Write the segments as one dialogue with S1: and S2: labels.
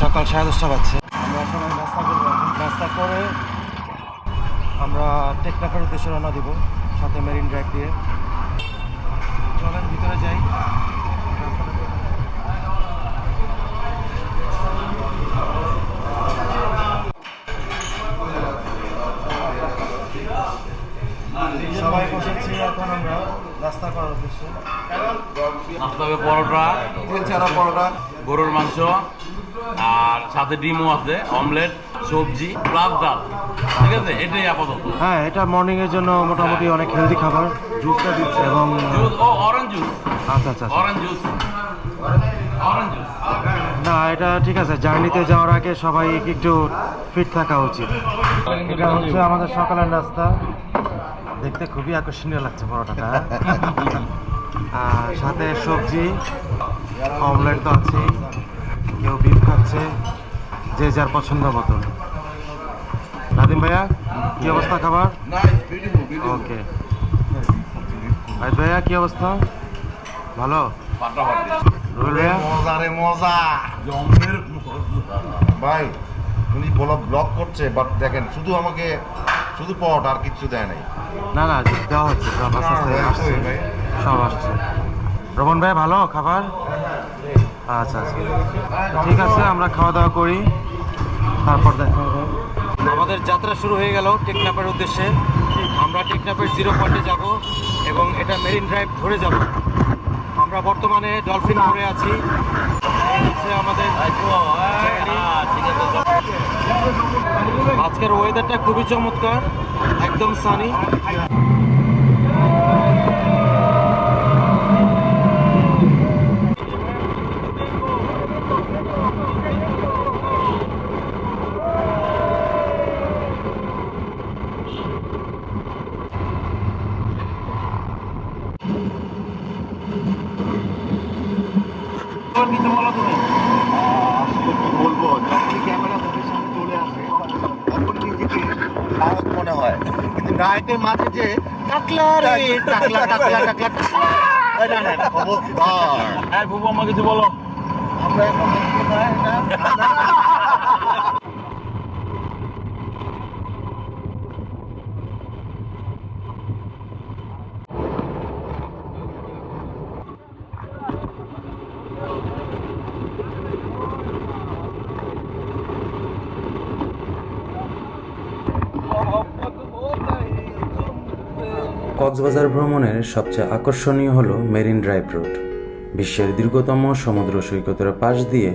S1: সকাল 10:30 বাজছে। আমরা সবাই নাস্তা করবো। নাস্তা করে আমরা টেকনাফের উদ্দেশ্যে রওনা দিব, সাথে মেরিন ড্রাইভ দিয়ে। চলেন ভিতরে যাই। সবাই বসেছি এখন আমরা নাস্তা করার উদ্দেশ্যে।
S2: নাস্তা হবে পরোটা,
S1: পরোটা,
S2: গরুর মাংস, আর সাথে ডিমও আছে, অমলেট, সবজি, প্লাস ডাল। ঠিক আছে, এটাই আপাতত।
S1: হ্যাঁ, এটা মর্নিং এর জন্য মোটামুটি অনেক হেলদি খাবার। জুসটা দিচ্ছে এবং
S2: জুস, ও অরেঞ্জ জুস,
S1: আচ্ছা আচ্ছা আচ্ছা।
S2: Orange juice, orange juice.
S1: না, এটা ঠিক আছে। জার্নিতে যাওয়ার আগে সবাই একটু ফিট থাকা উচিত। এটা হচ্ছে আমাদের সকালের নাস্তা। দেখতে খুবই আকর্ষণীয় লাগছে পরোটাটা। আর সাথে সবজি, অমলেট তো আছেই, কেউ বিফ খাচ্ছে, যে যার পছন্দ মতন। নাদিম ভাইয়া, কি অবস্থা খাবার? ওকে। ভাইয়া, কি অবস্থা? ভালো? রুবেল ভাইয়া?
S3: মজা রে মজা ভাই, উনি ব্লগ করছে, বাট দেখেন শুধু আমাকে শুধু পট আর কিচ্ছু দেয় নাই।
S1: না না, দেওয়া হচ্ছে, সব আস্তে আস্তে আসছে, সব আসছে। রমন ভাই, ভালো খাবার? আচ্ছা আচ্ছা, ঠিক আছে, আমরা খাওয়া দাওয়া করি, তারপর দেখা হবে। আমাদের যাত্রা শুরু হয়ে গেল টেকনাফের উদ্দেশ্যে। আমরা টেকনাফের 0 পয়েন্টে যাব এবং এটা মেরিন ড্রাইভ ধরে যাব। আমরা বর্তমানে ডলফিন মোড়ে আছি। এই হচ্ছে আমাদের আজকের ওয়েদারটা খুবই চমৎকার, একদম সানি। কিছু বলো তুমি?
S3: আসলে কি বলবো, যখন ক্যামেরা মুখের সামনে চলে আসে তখন নিজেকে নায়ক মনে হয়, কিন্তু নায়কের মাঝে যে টাকলা রে টাকলা টাকলা টাকলা খবরদার।
S2: হ্যাঁ বুবু, আমার কিছু বলো।
S3: আমরা এখন কোথায় এটা?
S4: কক্সবাজার ভ্রমণের সবচেয়ে আকর্ষণীয় হলো মেরিন ড্রাইভ রুট। বিশ্বের দীর্ঘতম সমুদ্র সৈকতের পাশ দিয়ে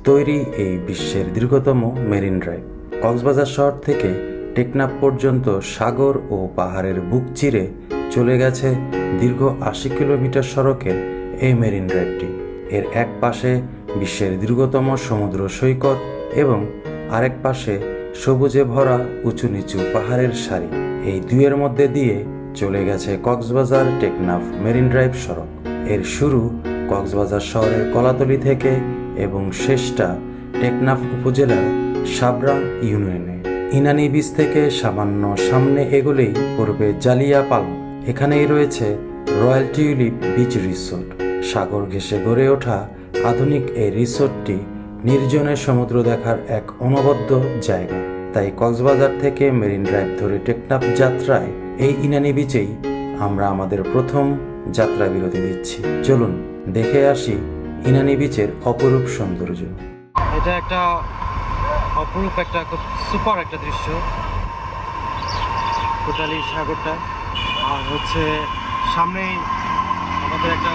S4: তৈরি এই বিশ্বের দীর্ঘতম মেরিন ড্রাইভ। কক্সবাজার শহর থেকে টেকনাফ পর্যন্ত সাগর ও পাহাড়ের বুক চিরে চলে গেছে দীর্ঘ 80 কিলোমিটার সড়কের এই মেরিন ড্রাইভটি। এর এক পাশে বিশ্বের দীর্ঘতম সমুদ্র সৈকত এবং আরেক পাশে সবুজে ভরা উঁচু নিচু পাহাড়ের সারি। এই দুয়ের মধ্যে দিয়ে চলে গেছে কক্সবাজার টেকনাফ মেরিন ড্রাইভ সড়ক। এর শুরু কক্সবাজার শহরের কলাতলি থেকে এবং শেষটা টেকনাফ উপজেলার সাবরা ইউনিয়নে। ইনানি বিচ থেকে সামান্য সামনে এগোলেই পড়বে জালিয়া পালং। এখানেই রয়েছে রয়্যাল টিউলিপ বিচ রিসোর্ট। সাগর ঘেঁষে গড়ে ওঠা আধুনিক এই রিসোর্টটি নির্জনে সমুদ্র দেখার এক অনবদ্য জায়গা। তাই কক্সবাজার থেকে মেরিন ড্রাইভ ধরে টেকনাফ যাত্রায় এই ইনানি বিচেই আমরা আমাদের প্রথম যাত্রা বিরতি দিচ্ছি। চলুন দেখে আসি ইনানি বিচের অপরূপ সৌন্দর্য।
S1: এটা একটা অপরূপ, একটা খুব সুপার একটা দৃশ্য, টোটালি সাগরটা। আর হচ্ছে সামনেই আমাদের একটা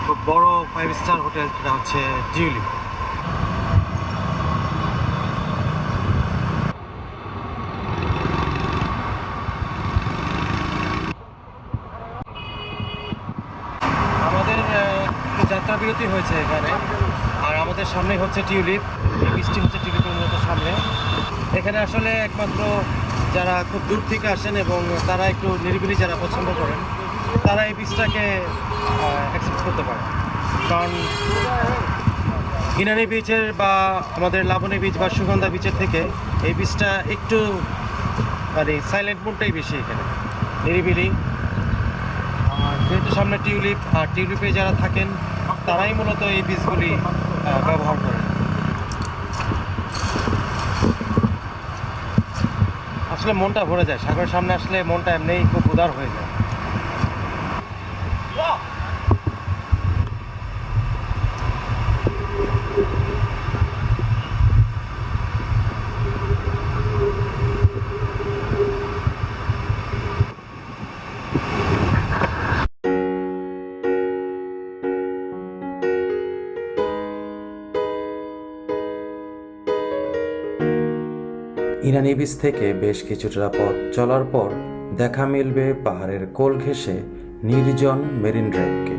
S1: খুব বড় 5 স্টার হোটেল, যেটা হচ্ছে টিউলিপ। আমাদের যাত্রা বিরতি হয়েছে এখানে, আর আমাদের সামনে হচ্ছে টিউলিপ। এই বৃষ্টি হচ্ছে টিউলিপের মতো সামনে। এখানে আসলে একমাত্র যারা খুব দূর থেকে আসেন এবং তারা একটু নিরিবিলি যারা পছন্দ করেন, তারা এই বীজটাকে অ্যাকসেপ্ট করতে পারে। কারণ ইনানি বিচের বা আমাদের লাবণী বিচ বা সুগন্ধা বিচের থেকে এই বীজটা একটু মানে সাইলেন্ট মুডটাই বেশি, এখানে নিরিবিলি। আর যেহেতু সামনে টিউলিপ, আর টিউলিপে যারা থাকেন তারাই মূলত এই বীজগুলি ব্যবহার করেন। আসলে মনটা ভরে যায়, সাগরের সামনে আসলে মনটা এমনিই খুব উদার হয়ে যায়।
S4: ইনানি বিচ থেকে বেশ কিছুটা পথ চলার পর দেখা মিলবে পাহাড়ের কোল ঘেঁষে নির্জন মেরিন ড্রাইভকে।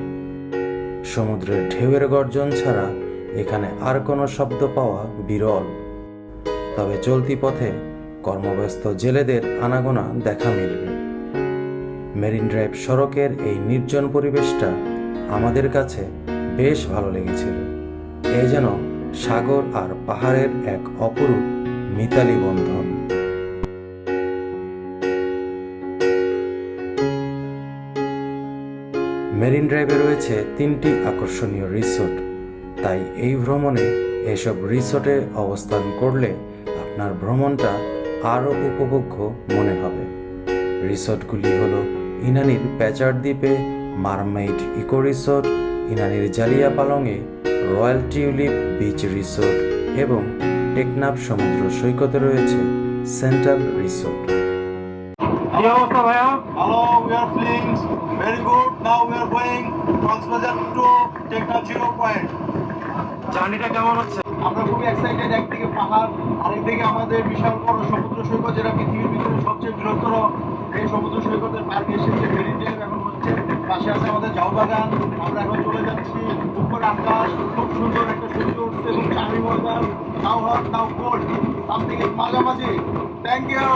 S4: সমুদ্রের ঢেউয়ের গর্জন ছাড়া এখানে আর কোনো শব্দ পাওয়া বিরল। তবে চলতি পথে কর্মব্যস্ত জেলেদের আনাগোনা দেখা মিলবে। মেরিন ড্রাইভ সড়কের এই নির্জন পরিবেশটা আমাদের কাছে বেশ ভালো লেগেছিল। এ যেন সাগর আর পাহাড়ের এক অপরূপ মিতালি বন্ধন। মেরিন ড্রাইভে রয়েছে 3টি আকর্ষণীয় রিসোর্ট, তাই এই ভ্রমণে এসব রিসোর্টে অবস্থান করলে আপনার ভ্রমণটা আরও উপভোগ্য মনে হবে। রিসোর্টগুলি হলো ইনানির প্যাচার দ্বীপে মারমেইড ইকো রিসোর্ট, ইনানির জালিয়া পালংয়ে রয়্যাল টিউলিপ বিচ রিসোর্ট এবং টেকনাফ সমুদ্র সৈকতে রয়েছে সেন্ট্রাল রিসোর্ট।
S1: কি অবস্থা ভাইয়া?
S3: Hello, we are flying very good. Now we are going Kocbazar to Teknaf 0 point.
S1: জার্নিটা কেমন হচ্ছে?
S3: আমরা খুবই এক্সাইটেড। একদিকে পাহাড়, আরেকদিকে আমাদের বিশাল বড় সমুদ্র সৈকত, যেটা পৃথিবীর ভিতরে সবচেয়ে বৃহত্তর। এই সমুদ্র সৈকতের পার্ক এসেছে মেরিন ড্রাইভ, এখন হচ্ছে পাশে আছে আমাদের ঝাউ বাগান। আমরা এখন চলে যাচ্ছি উপর আকাশ, খুব সুন্দর একটা সূর্য উঠছে এবং চারি ময়দান, now hot now cold, something is মাঝামাঝি। Thank you.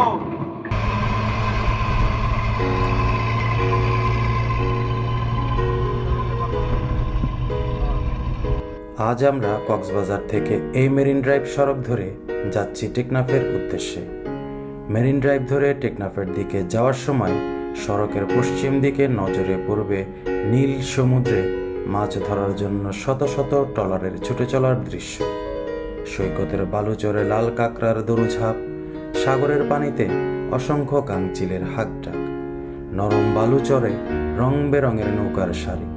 S4: আজ আমরা কক্সবাজার থেকে এই মেরিন ড্রাইভ সড়ক ধরে যাচ্ছি টেকনাফের উদ্দেশ্যে। মেরিন ড্রাইভ ধরে টেকনাফের দিকে যাওয়ার সময় সড়কের পশ্চিম দিকে নজরে পড়বে নীল সমুদ্রে মাছ ধরার জন্য শত শত ট্রলারের ছুটে চলার দৃশ্য। সৈকতের বালুচরে লাল কাঁকড়ার দরুঝাঁপ, সাগরের পানিতে অসংখ্য কাংচিলের হাঁকডাক, নরম বালুচরে রং বেরঙের নৌকার সারি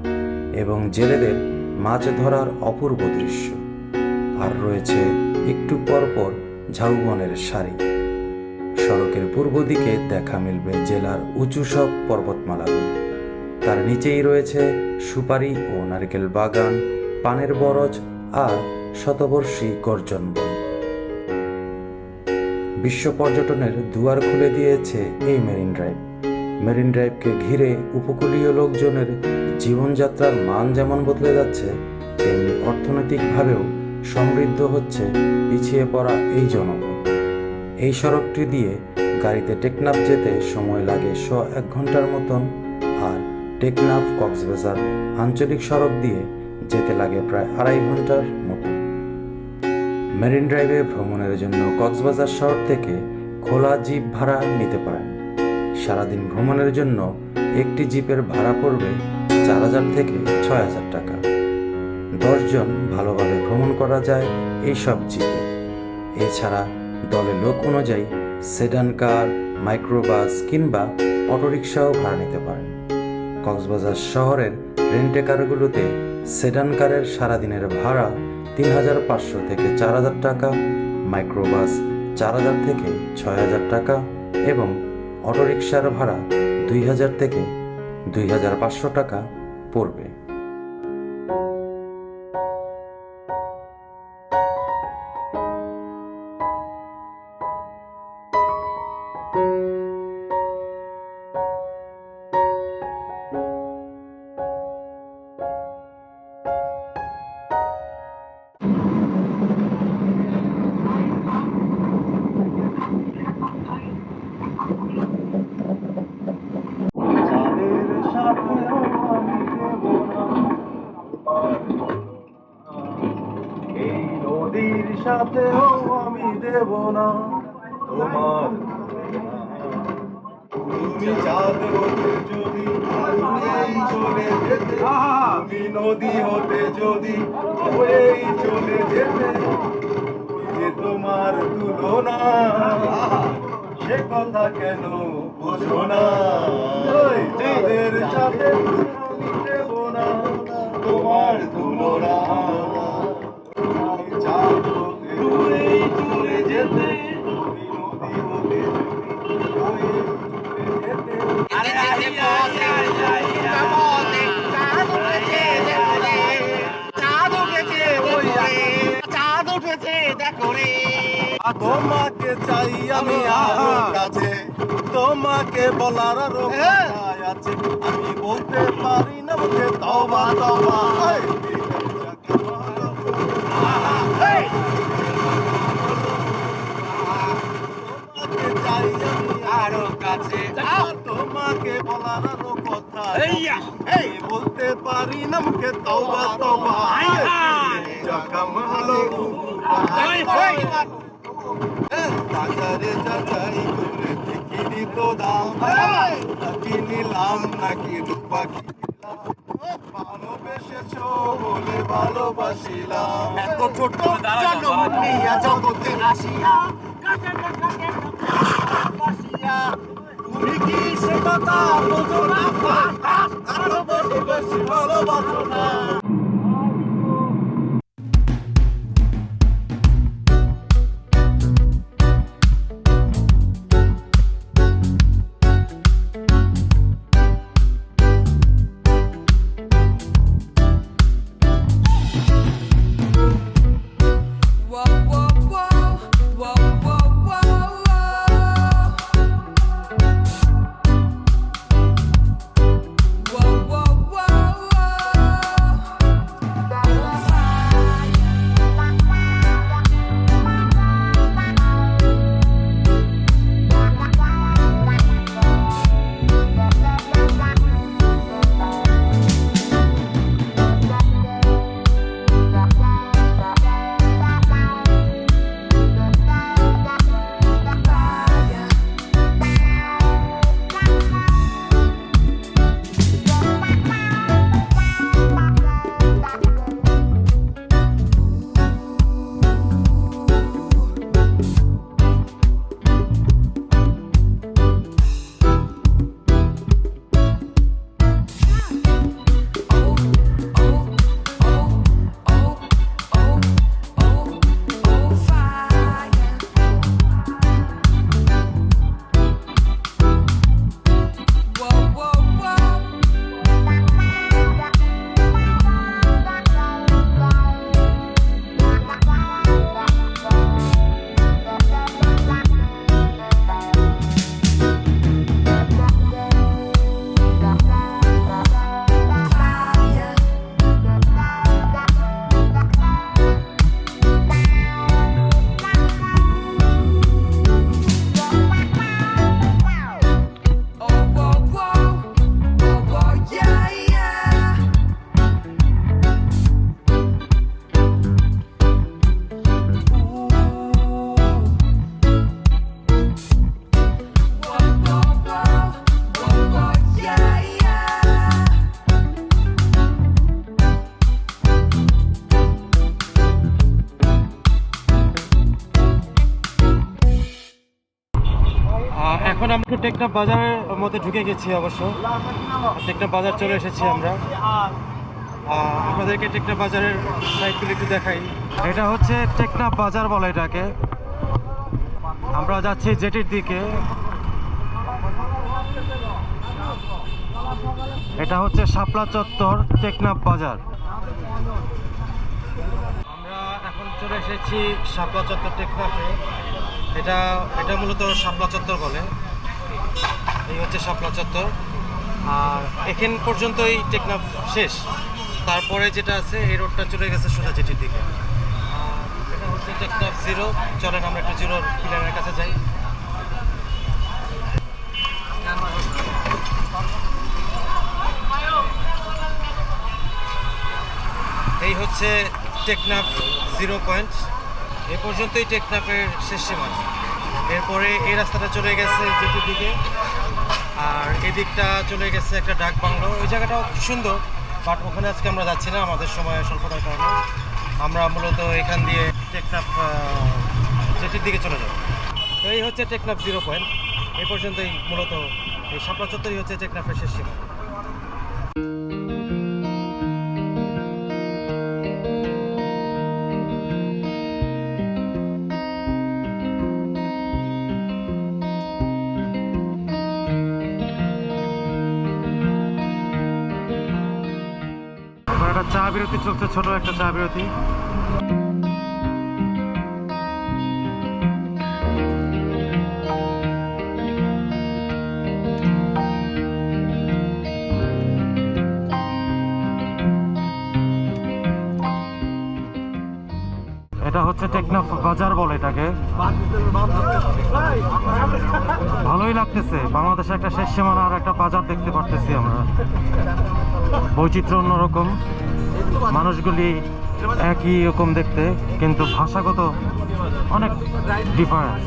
S4: এবং জেলেদের মাছ ধরার অপূর্ব দৃশ্য। আর রয়েছে একটু পরপর ঝাউবনের সারি। সড়কের পূর্ব দিকে দেখা মিলবে জেলার উঁচু সব পর্বতমালাগুলি। তার নিচেই রয়েছে সুপারি ও নারকেল বাগান, পানের বরজ আর শতবর্ষী গর্জন বন। বিশ্ব পর্যটনের দুয়ার খুলে দিয়েছে এই মেরিন ড্রাইভ। মেরিন ড্রাইভকে ঘিরে উপকূলীয় লোকজনের জীবনযাত্রার মান যেমন বদলে যাচ্ছে, তেমনি অর্থনৈতিকভাবেও সমৃদ্ধ হচ্ছে পিছিয়ে পড়া এই জনপদ। এই সড়কটি দিয়ে গাড়িতে টেকনাফ যেতে সময় লাগে 1 ঘন্টার মতন, আর টেকনাফ কক্সবাজার আঞ্চলিক সড়ক দিয়ে যেতে লাগে প্রায় 2.5 ঘন্টার মতো। মেরিন ড্রাইভে ভ্রমণের জন্য কক্সবাজার শহর থেকে খোলা জিপ ভাড়া নিতে পারেন। সারাদিন ভ্রমণের জন্য একটি জিপের ভাড়া পড়বে 4,000 থেকে 6,000 টাকা। 10 জন ভালোভাবে ভ্রমণ করা যায় এই সব জিপে। এছাড়া দলে লোক অনুযায়ী সেডান কার, মাইক্রোবাস কিংবা অটোরিকশাও ভাড়া নিতে পারেন। কক্সবাজার শহরের রেন্টে কারগুলোতে সেডান কারের সারাদিনের ভাড়া 3,500 থেকে 4,000 টাকা, মাইক্রোবাস 4,000 থেকে 6,000 টাকা এবং অটোরিকশার ভাড়া 2,000 থেকে 2,500 টাকা পড়বে।
S3: এই নদীর সাথেও আমি দেব না তোমার। তুমি চাঁদ হতে যদি উড়েই চলে যেতে, তুমি নদী হতে যদি উড়েই চলে যেতে, যে তোমার তুলনা সে কথা কেন বুঝো না ওই চাঁদের সাথে আমি দেব না তোমার তুলনা দূরে চলে যেতে নদী হতে তোমাকে চাই আমি আরো কাছে তোমাকে বলার আরো কথা আছে আমি বলতে পারি না মুখে তওবা তওবা তোমাকে চাই আমি আরো কাছে তোমাকে বলার আরো কথা এই বলতে পারি না মুখে তওবা তওবা জখম হলো টাকারে যাচাই করে ঠিকই তো দাম নাকি নিলাম নাকি রূপা কিনলাম ভালোবেসেছো বলে ভালোবাসিলাম এত ছোট জন্ম নিয়া জগতে আসিয়া তুমি কি সে কথা বোঝো না আরো বেশি বেশি ভালোবাসো না
S1: এখন আমরা টেকনাফ বাজারের মধ্যে ঢুকে গেছি। অবশ্য টেকনাফ বাজার চলে এসেছি আমরা। আপনাদেরকে টেকনাফ বাজারের সাইডগুলো একটু দেখাই। এটা হচ্ছে টেকনাফ বাজার বলে এটাকে। আমরা যাচ্ছি জেটির দিকে। এটা হচ্ছে শাপলা চত্বর টেকনাফ বাজার। আমরা এখন চলে এসেছি শাপলা চত্বর টেকনাফে। এটা মূলত শাপলা চত্বর বলে। এই হচ্ছে শাপলা চত্বর, আর এখান পর্যন্তই টেকনাফ শেষ। তারপরে যেটা আছে এই রোডটা চলে গেছে সোজা জেটির দিকে। আর এটা হচ্ছে টেকনাফ জিরো। চলেন আমরা একটু জিরোর পিলারের কাছে যাই। এই হচ্ছে টেকনাফ জিরো পয়েন্ট। এ পর্যন্তই টেকনাফের শেষ সীমা। এরপরে এই রাস্তাটা চলে গেছে জেটির দিকে, আর এদিকটা চলে গেছে একটা ডাক বাংলো। ওই জায়গাটাও সুন্দর, বাট ওখানে আজকে আমরা যাচ্ছি না, আমাদের সময় স্বল্পতার কারণে। আমরা মূলত এখান দিয়ে টেকনাফ জেটির দিকে চলে যাব। তো এই হচ্ছে টেকনাফ জিরো পয়েন্ট। এই পর্যন্তই মূলত এই শাপলা চত্বরই হচ্ছে টেকনাফের শেষ সীমা। একটা চা বিরতি চলছে, ছোট একটা চা বিরতি। এটা হচ্ছে টেকনাফ বাজার বলে এটাকে। ভালোই লাগতেছে, বাংলাদেশে একটা শেষ সীমানা আর একটা বাজার দেখতে পারতেছি আমরা। বৈচিত্র্য অন্যরকম, মানুষগুলি একই রকম দেখতে, কিন্তু ভাষাগত অনেক ডিফারেন্স।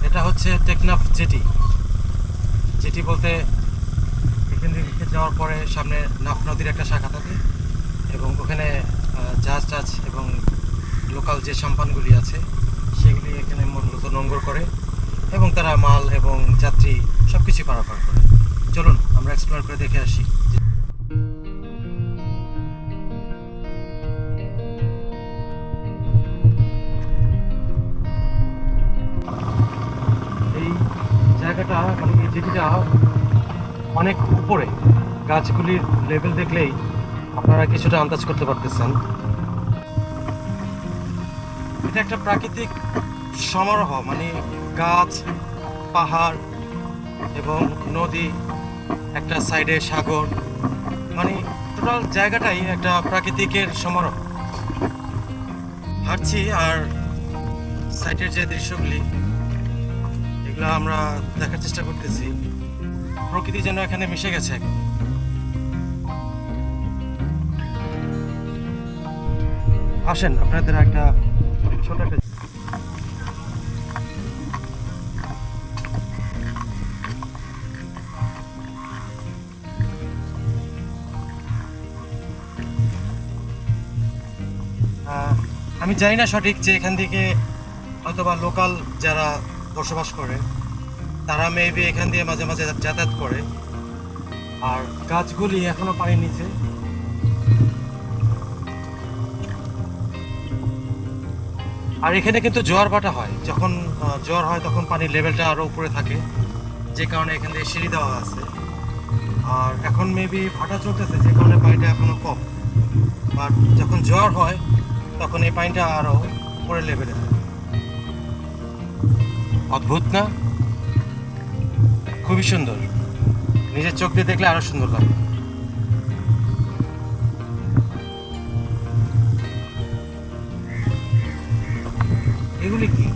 S1: এটা হচ্ছে টেকনাফ জেটি। জেটি বলতে এখান থেকে যাওয়ার পরে সামনে নাফ নদীর একটা শাখা থাকে এবং ওখানে জাহাজ টাজ এবং লোকাল যে সাম্পানগুলি আছে সেগুলি এখানে মূলত নোঙ্গর করে এবং তারা মাল এবং যাত্রী সব কিছু পারাপার করে। চলুন আমরা এক্সপ্লোর করে দেখে আসি। এই জায়গাটা মানে এই জেটিটা অনেক উপরে, গাছগুলির লেভেল দেখলেই আপনারা কিছুটা আন্দাজ করতে পারতেছেন। এটা একটা প্রাকৃতিক সমারোহ, মানে গাছ, পাহাড় এবং নদী, একটা সাইডে সাগর, মানে টোটাল জায়গাটাই একটা প্রাকৃতিকের সমারোহ। হাঁটছি আর সাইডের যে দৃশ্যগুলি এগুলো আমরা দেখার চেষ্টা করতেছি। প্রকৃতি যেন এখানে মিশে গেছে। আসেন আপনাদের একটা ছোট একটা আমি জানি না সঠিক যে এখান থেকে হয়তোবা লোকাল যারা বসবাস করে তারা মেবি এখান দিয়ে মাঝে মাঝে যাতায়াত করে। আর গাছগুলি এখনো পানির নিচে। আর এখানে কিন্তু জোয়ার ভাটা হয়, যখন জোয়ার হয় তখন পানির লেভেলটা আরো উপরে থাকে, যে কারণে এখান থেকে সিঁড়ি দেওয়া আছে। আর এখন মেবি ভাটা চলতেছে, যে কারণে পানিটা এখনো কম। আর যখন জোয়ার হয় তখন এই পানিটা আরো উপরের লেভেলে থাকে। অদ্ভুত না? খুবই সুন্দর, নিজের চোখ দিয়ে দেখলে আরো সুন্দর লাগে। এগুলি কি?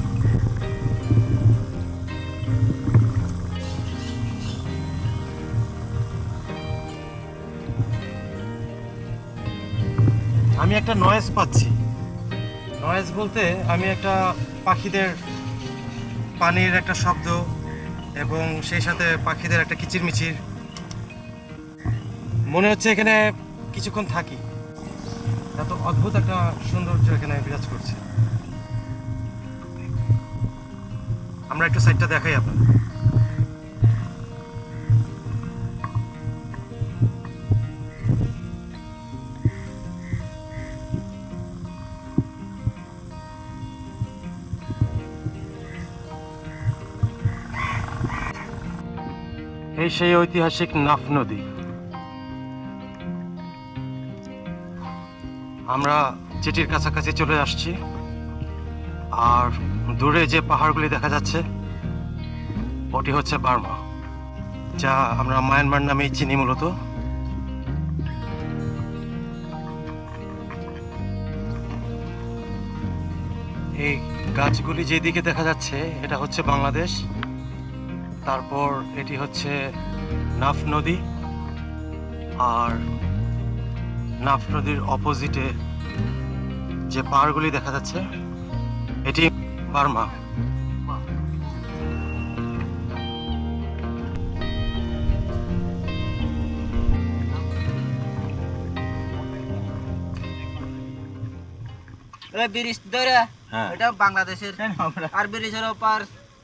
S1: আমি একটা নয়েজ পাচ্ছি। নয়েজ বলতে আমি একটা পাখিদের পানির একটা শব্দ এবং সেই সাথে পাখিদের একটা কিচিরমিচির, মনে হচ্ছে এখানে কিছুক্ষণ থাকি। এত অদ্ভুত একটা সৌন্দর্য এখানে বিরাজ করছে। আমরা একটু সাইডটা দেখাই আপনাদের। এই সেই ঐতিহাসিক নাফ নদী। আমরা জেটির কাছাকাছি চলে আসছি, আর দূরে যে পাহাড়গুলি দেখা যাচ্ছে ওটি হচ্ছে বার্মা, যা আমরা মায়ানমার নামেই চিনি মূলত। এই গাছগুলি যেদিকে দেখা যাচ্ছে এটা হচ্ছে বাংলাদেশ, তারপর এটি হচ্ছে নাফ নদী, আর নাফ নদীর অপোজিটে যে পাহাড়গুলি দেখা যাচ্ছে এটি বার্মা।
S5: ব্রিজ ধরে
S3: হ্যাঁ।
S5: এটা বাংলাদেশের, আর ব্রিজের ওপার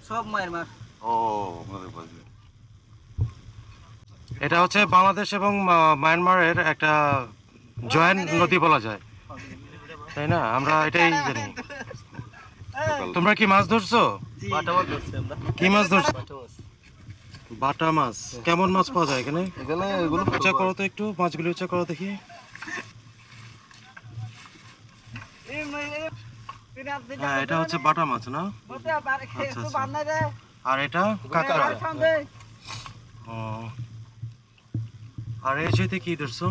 S5: সব মায়ানমার।
S1: এটা হচ্ছে বাংলাদেশ এবং মায়ানমারের একটা জয়েন্ট নদী বলা যায়, তাই না? আমরা এটাই জানি। তোমরা কি মাছ ধরছো? কি মাছ ধরছো? বাটা মাছ। কেমন মাছ পাওয়া যায় এখানে?
S3: এগুলো
S1: উঁচা করো তো একটু, মাছগুলি উঁচা করো দেখি। হ্যাঁ, এটা হচ্ছে বাটা মাছ না? আর এটা কাঁকড়া। ও, আর এই সাথে কি ধরছো?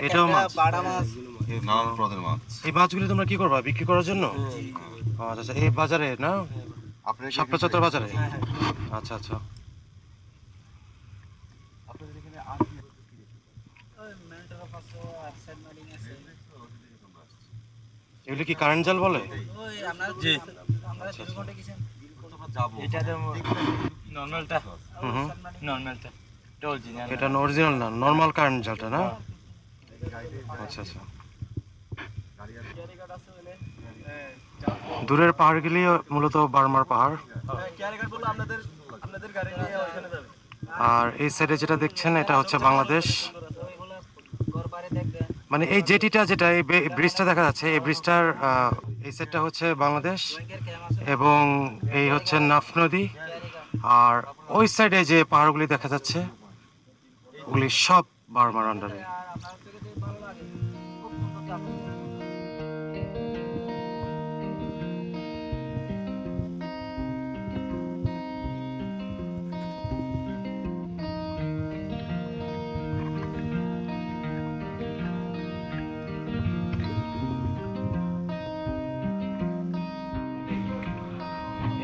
S1: এটাও মাছ। এই মাছগুলি তোমরা কি করবা, বিক্রি করার জন্য? আচ্ছা, এই বাজারে না, শাপলা চত্বর বাজারে? আচ্ছা আচ্ছা। এগুলি কি কারেন্ট জাল বলে? এটা অরিজিনাল না, নর্মাল কারেন্ট জালটা না? আচ্ছা আচ্ছা। দূরের পাহাড়গুলি মূলত বার্মার পাহাড়, আর এই সাইডে যেটা দেখছেন এটা হচ্ছে বাংলাদেশ। মানে এই জেটিটা, যেটা এই ব্রিজটা দেখা যাচ্ছে, এই ব্রিজটার এই সাইডটা হচ্ছে বাংলাদেশ এবং এই হচ্ছে নাফ নদী, আর ওই সাইডে যে পাহাড়গুলি দেখা যাচ্ছে ওগুলি সব বার্মার আন্ডারে।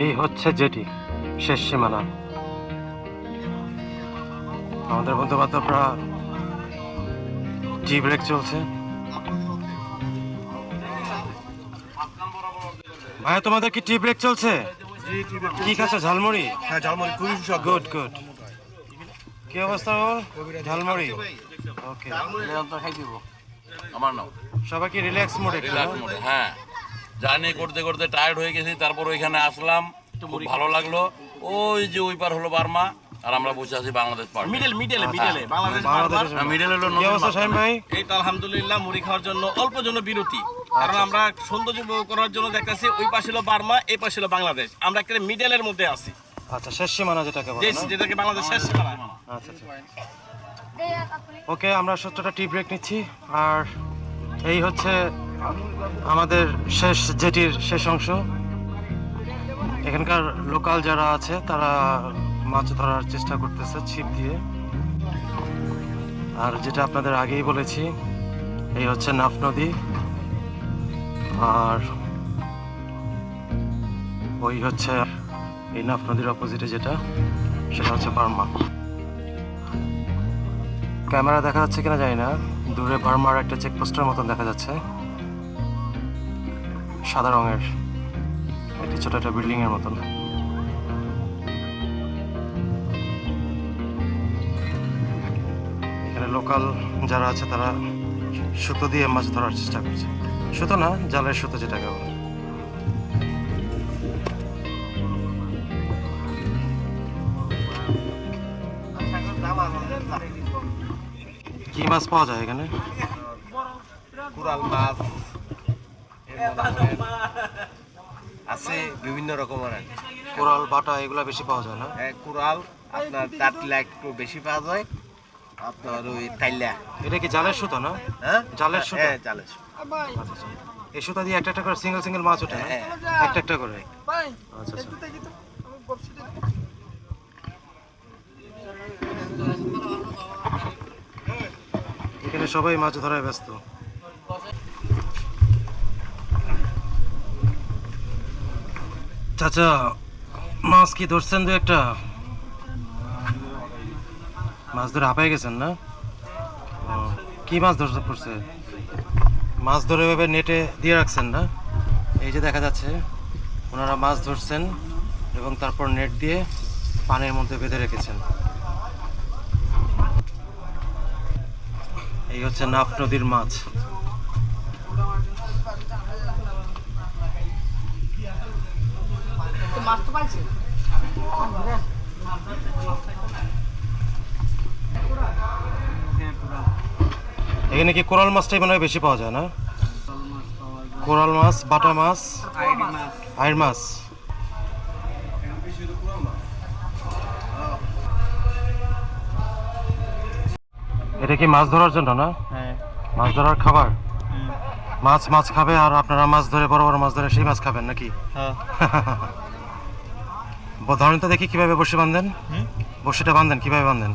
S1: এই হচ্ছে জেটি, শেষ সীমানা। আমাদের বন্ধু বান্ধবরা টি ব্রেক চলছে। ভাইয়া, তোমাদের কি টি ব্রেক চলছে? কি খাচ্ছে? ঝালমুড়ি?
S3: হ্যাঁ, ঝালমুড়ি খুবই সুস্বাদু।
S1: Good good. কি অবস্থা ওর? ঝালমুড়ি। ওকে,
S2: আমার নাও
S1: সবাই কি রিল্যাক্স মোডে?
S2: হ্যাঁ, জার্নি করতে করতে টায়ার্ড হয়ে গেছি, তারপর ওইখানে আসলাম, খুব ভালো লাগলো। ওই যে ওই পার হলো বার্মা, আর আমরা বসে আছি বাংলাদেশ পার।
S3: মিডলে বাংলাদেশ
S2: মিডল হলো
S1: কি অবস্থা শাহিন ভাই?
S6: এই তো আলহামদুলিল্লাহ, মুড়ি খাওয়ার জন্য অল্প জন্য বিরতি, কারণ আমরা সৌন্দর্য উপভোগ করার জন্য দেখতেছি ওই পাশে হলো বার্মা, এই পাশে হলো বাংলাদেশ, আমরা একটা মিডলের মধ্যে আছি,
S1: আচ্ছা, শেষ সীমানা যেটাকে বলে না?
S6: যেটাকে বাংলাদেশ শেষ সীমানা।
S1: আচ্ছা আচ্ছা। ওকে, আমরা 17টা টি ব্রেক নিচ্ছি, আর এই হচ্ছে আমাদের শেষ জেটির শেষ অংশ। এখানকার লোকাল যারা আছে তারা মাছ ধরার চেষ্টা করতেছে ছিপ দিয়ে, আর যেটা আপনাদের আগেই বলেছি এই হচ্ছে নাফ নদী, আর ওই হচ্ছে এই নাফ নদীর অপোজিটে যেটা, সেটা হচ্ছে বার্মা। ক্যামেরা দেখা যাচ্ছে কিনা জানি না, দূরে বার্মার একটা চেকপোস্টের মতন দেখা যাচ্ছে। সাদা রঙের একটি ছোট একটা বিল্ডিং এর মতন। এখানে লোকাল যারা আছে তারা সুতো দিয়ে মাছ ধরার চেষ্টা করছে। সুতো না, জালের সুতো যেটাকে বলে। কি মাছ পাওয়া যায় এখানে?
S7: কুরাল মাছ আছে বিভিন্ন রকমের।
S1: কোরাল, বাটা এগুলা বেশি পাওয়া যায় না?
S7: কুরাল আপনার টাটলা একটু বেশি পাওয়া যায়, আপনার ওই তাইলা।
S1: এটা কি জালের সুতো না?
S7: হ্যাঁ
S1: জালের সুতো?
S7: হ্যাঁ জালের সুতো।
S1: আচ্ছা, আচ্ছা। এই সুতা দিয়ে একটা একটা করে সিঙ্গেল সিঙ্গেল মাছ ওঠে না?
S7: হ্যাঁ।
S1: একটা একটা করে। আচ্ছা আচ্ছা। এখানে সবাই মাছ ধরায় ব্যস্ত। চাচা, মাছ কি ধরছেন? দু একটা মাছ ধরে হাঁপাই গেছেন না? ও, কি মাছ ধরতে পড়ছে? মাছ ধরে এভাবে নেটে দিয়ে রাখছেন না? এই যে দেখা যাচ্ছে ওনারা মাছ ধরছেন এবং তারপর নেট দিয়ে পানির মধ্যে বেঁধে রেখেছেন। এই হচ্ছে নাফ নদীর মাছ। এখানে কি কোরাল মাছটাই মনে হয় বেশি পাওয়া যায় না? কোরাল মাছ, বাটা মাছ, আইড় মাছ। এটা কি মাছ ধরার জন্য না? মাছ ধরার খাবার? মাছ মাছ খাবে আর আপনারা মাছ ধরে, বড় বড় মাছ ধরে সেই মাছ খাবেন নাকি? ধরেন তো দেখি কিভাবে বসে বাঁধেন। বসিটা বাঁধেন, কিভাবে বাঁধেন?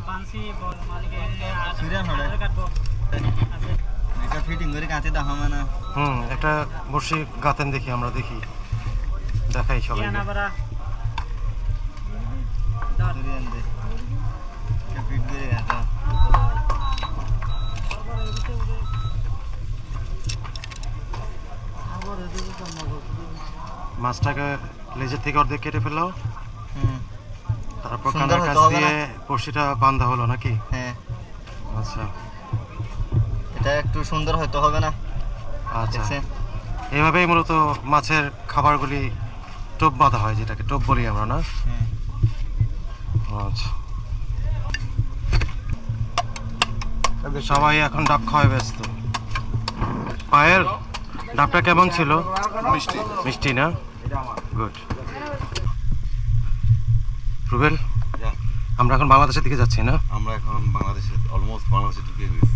S1: একটা বসি গাতেন দেখি, আমরা দেখি, দেখাই সবাই। মাছটাকে লেজের থেকে অর্ধেক কেটে ফেললো, তারপর কানের কাছ দিয়ে বড়শিটা বাঁধা হলো নাকি?
S7: হ্যাঁ।
S1: আচ্ছা,
S7: এটা একটু সুন্দর হয়তো হবে না?
S1: আচ্ছা, এইভাবেই মূলত মাছের খাবারগুলি টোপ বাঁধা হয়, যেটাকে টোপ বলি আমরা না? আচ্ছা, সবাই এখন ডাব খাওয়ায় ব্যস্ত। পায়েল, ডাবটা কেমন ছিল?
S2: মিষ্টি।
S1: মিষ্টি না? গুড। রুবেল, আমরা এখন বাংলাদেশের দিকে যাচ্ছি না?
S2: আমরা এখন বাংলাদেশে, অলমোস্ট বাংলাদেশে ঢুকে গেছি।